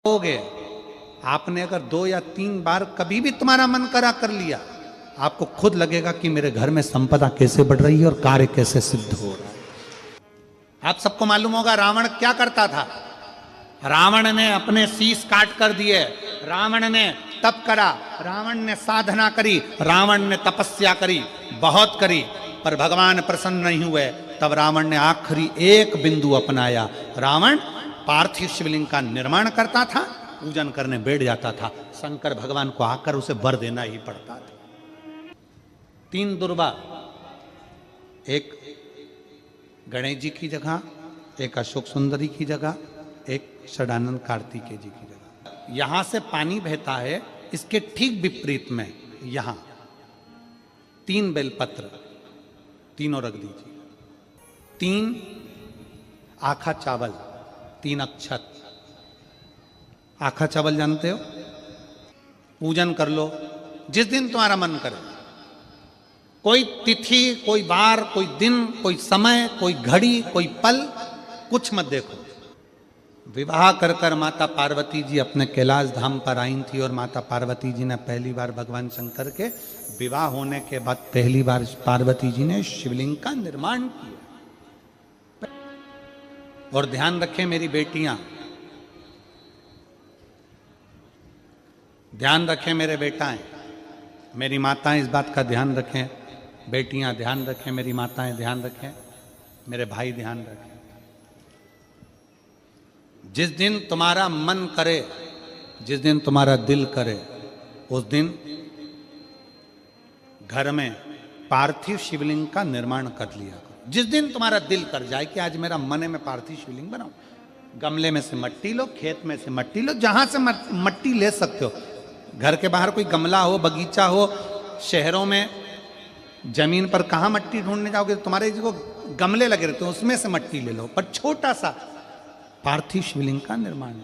होगे। आपने अगर 2 या 3 बार कभी भी तुम्हारा मन करा कर लिया, आपको खुद लगेगा कि मेरे घर में संपदा कैसे बढ़ रही है और कार्य कैसे सिद्ध हो रहा है। आप सबको मालूम होगा रावण क्या करता था। रावण ने अपने शीश काट कर दिए, रावण ने तप करा, रावण ने साधना करी, रावण ने तपस्या करी, बहुत करी, पर भगवान प्रसन्न नहीं हुए। तब रावण ने आखिरी एक बिंदु अपनाया। रावण पार्थिव शिवलिंग का निर्माण करता था, पूजन करने बैठ जाता था। शंकर भगवान को आकर उसे वर देना ही पड़ता था। 3 दुर्गा, एक गणेश जी की जगह, एक अशोक सुंदरी की जगह, एक षडानंद कार्तिकेय जी की जगह। यहां से पानी बहता है, इसके ठीक विपरीत में यहां 3 बेलपत्र, तीनों रख दीजिए। 3 आखा चावल, 3 अक्षत। आखा चावल जानते हो? पूजन कर लो जिस दिन तुम्हारा मन करे। कोई तिथि, कोई वार, कोई दिन, कोई समय, कोई घड़ी, कोई पल, कुछ मत देखो। विवाह कर कर माता पार्वती जी अपने कैलाश धाम पर आई थी और माता पार्वती जी ने पहली बार भगवान शंकर के विवाह होने के बाद पहली बार पार्वती जी ने शिवलिंग का निर्माण किया। और ध्यान रखें मेरी बेटियां, ध्यान रखें मेरे बेटाएं, मेरी माताएं इस बात का ध्यान रखें, बेटियां ध्यान रखें, मेरी माताएं ध्यान रखें, मेरे भाई ध्यान रखें। जिस दिन तुम्हारा मन करे, जिस दिन तुम्हारा दिल करे, उस दिन घर में पार्थिव शिवलिंग का निर्माण कर लिया करो। जिस दिन तुम्हारा दिल कर जाए कि आज मेरा मन है मैं पार्थिव शिवलिंग बनाऊं, गमले में से मट्टी लो, खेत में से मट्टी लो, जहां से मट्टी ले सकते हो। घर के बाहर कोई गमला हो, बगीचा हो, शहरों में जमीन पर कहां मट्टी ढूंढने जाओगे? तुम्हारे जो गमले लगे रहते हैं उसमें से मट्टी ले लो, पर छोटा सा पार्थिव शिवलिंग का निर्माण।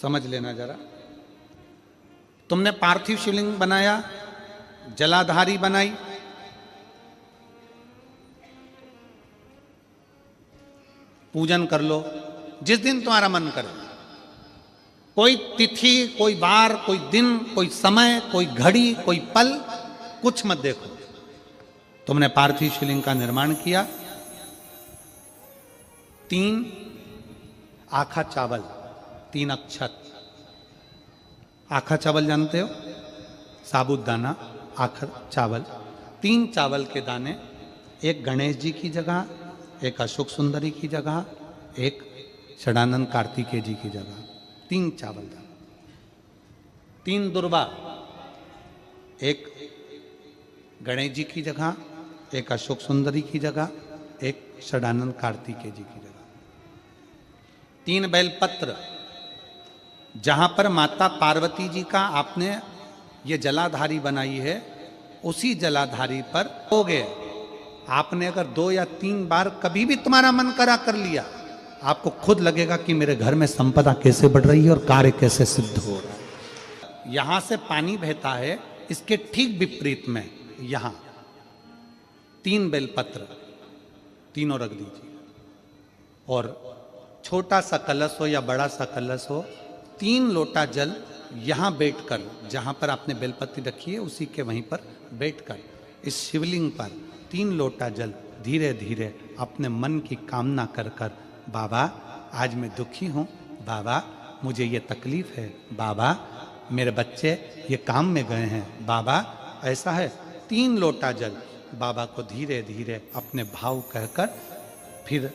समझ लेना जरा, तुमने पार्थिव शिवलिंग बनाया, जलाधारी बनाई, पूजन कर लो जिस दिन तुम्हारा मन करे। कोई तिथि, कोई वार, कोई दिन, कोई समय, कोई घड़ी, कोई पल, कुछ मत देखो। तुमने पार्थिव शिवलिंग का निर्माण किया। 3 आखा चावल, 3 अक्षत। आखा चावल जानते हो? साबूदाना, आखा चावल। 3 चावल के दाने, एक गणेश जी की जगह, एक अशोक सुंदरी की जगह, एक षडानंद कार्तिकेय जी की जगह। 3 चावल दाने। 3 दुर्गा, एक गणेश जी की जगह, एक अशोक सुंदरी की जगह, एक षडानंद कार्तिकेय जी की जगह। 3 बेलपत्र, जहां पर माता पार्वती जी का आपने ये जलाधारी बनाई है, उसी जलाधारी पर होगे। आपने अगर 2 या 3 बार कभी भी तुम्हारा मन करा कर लिया, आपको खुद लगेगा कि मेरे घर में संपदा कैसे बढ़ रही है और कार्य कैसे सिद्ध हो रहा है। यहां से पानी बहता है, इसके ठीक विपरीत में यहां 3 बेलपत्र, तीनों रख दीजिए। और छोटा सा कलश हो या बड़ा सा कलश हो, 3 लोटा जल यहां बैठकर, जहां पर आपने बेलपत्ती रखी है उसी के वहीं पर बैठकर इस शिवलिंग पर 3 लोटा जल धीरे धीरे अपने मन की कामना कर कर, बाबा आज मैं दुखी हूं, बाबा मुझे ये तकलीफ है, बाबा मेरे बच्चे ये काम में गए हैं, बाबा ऐसा है। 3 लोटा जल बाबा को धीरे धीरे अपने भाव कहकर, फिर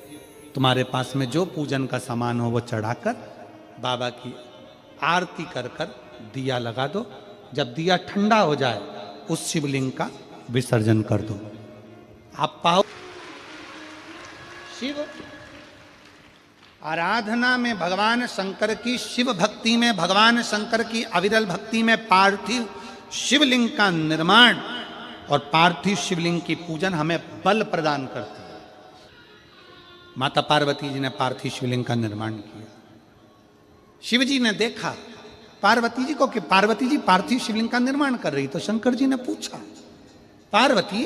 तुम्हारे पास में जो पूजन का सामान हो वो चढ़ाकर बाबा की आरती कर कर दिया लगा दो। जब दिया ठंडा हो जाए उस शिवलिंग का विसर्जन कर दो। आप पाओ शिव आराधना में भगवान शंकर की, शिव भक्ति में भगवान शंकर की अविरल भक्ति में पार्थिव शिवलिंग का निर्माण और पार्थिव शिवलिंग की पूजन हमें बल प्रदान करती है। माता पार्वती जी ने पार्थिव शिवलिंग का निर्माण किया। शिव जी ने देखा पार्वती जी को कि पार्वती जी पार्थिव शिवलिंग का निर्माण कर रही, तो शंकर जी ने पूछा, पार्वती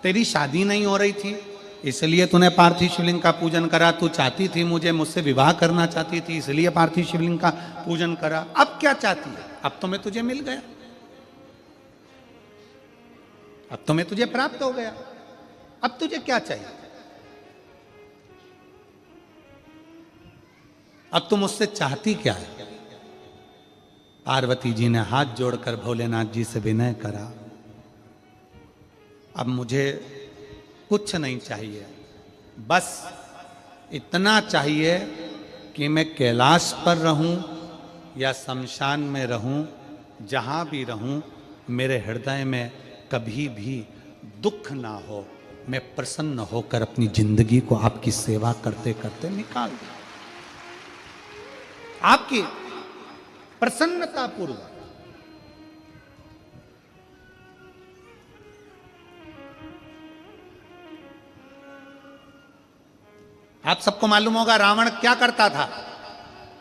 तेरी शादी नहीं हो रही थी इसलिए तूने पार्थिव शिवलिंग का पूजन करा, तू चाहती थी मुझसे विवाह करना चाहती थी इसलिए पार्थिव शिवलिंग का पूजन करा। अब क्या चाहती है? अब तो मैं तुझे मिल गया, अब तो मैं तुझे प्राप्त हो गया, अब तुझे क्या चाहिए? अब तुम मुझसे चाहती क्या है? पार्वती जी ने हाथ जोड़कर भोलेनाथ जी से विनय करा, अब मुझे कुछ नहीं चाहिए, बस इतना चाहिए कि मैं कैलाश पर रहूं या शमशान में रहूं, जहां भी रहूं मेरे हृदय में कभी भी दुख ना हो, मैं प्रसन्न होकर अपनी जिंदगी को आपकी सेवा करते करते निकाल दूं, आपकी प्रसन्नता पूर्वक। आप सबको मालूम होगा रावण क्या करता था।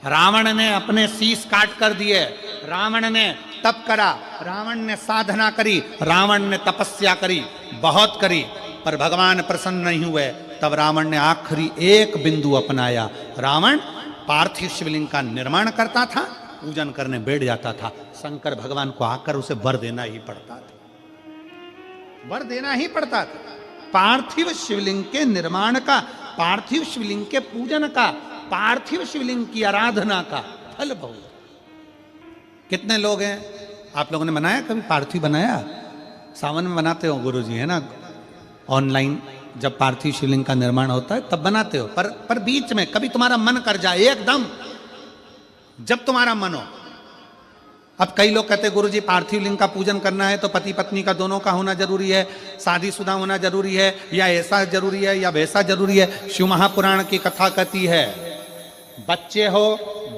रावण ने अपने शीश काट कर दिए, रावण ने तप करा, रावण ने साधना करी, रावण ने तपस्या करी, बहुत करी, पर भगवान प्रसन्न नहीं हुए। तब रावण ने आखिरी एक बिंदु अपनाया। रावण पार्थिव शिवलिंग का निर्माण करता था, पूजन करने बैठ जाता था। शंकर भगवान को आकर उसे वर देना ही पड़ता था, वर देना ही पड़ता था। पार्थिव शिवलिंग के निर्माण का, पार्थिव शिवलिंग के पूजन का, पार्थिव शिवलिंग की आराधना का फल बहुत। कितने लोग हैं, आप लोगों ने बनाया कभी पार्थिव? बनाया? सावन में बनाते हो गुरुजी, है ना? ऑनलाइन जब पार्थिव शिवलिंग का निर्माण होता है तब बनाते हो, पर बीच में कभी तुम्हारा मन कर जाए, एकदम जब तुम्हारा मन हो। अब कई लोग कहते हैं गुरुजी पार्थिव लिंग का पूजन करना है तो पति पत्नी का दोनों का होना जरूरी है, शादीशुदा होना जरूरी है, या ऐसा जरूरी है या वैसा जरूरी है। शिव महापुराण की कथा कहती है बच्चे हो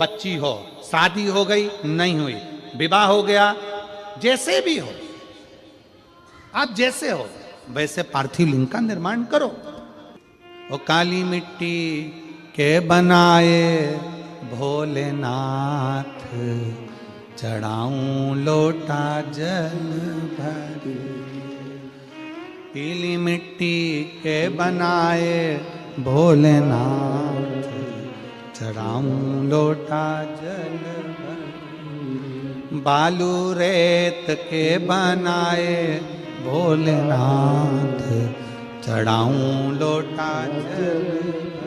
बच्ची हो, शादी हो गई नहीं हुई, विवाह हो गया, जैसे भी हो, आप जैसे हो वैसे पार्थिव लिंग का निर्माण करो। वो काली मिट्टी के बनाए भोलेनाथ, चढ़ाऊं लोटा जल भरी। पीली मिट्टी के बनाए भोलेनाथ, चढ़ाऊं लोटा जल भरी। बालू रेत के बनाए भोलेनाथ, चढ़ाऊं लोटा जल भरी।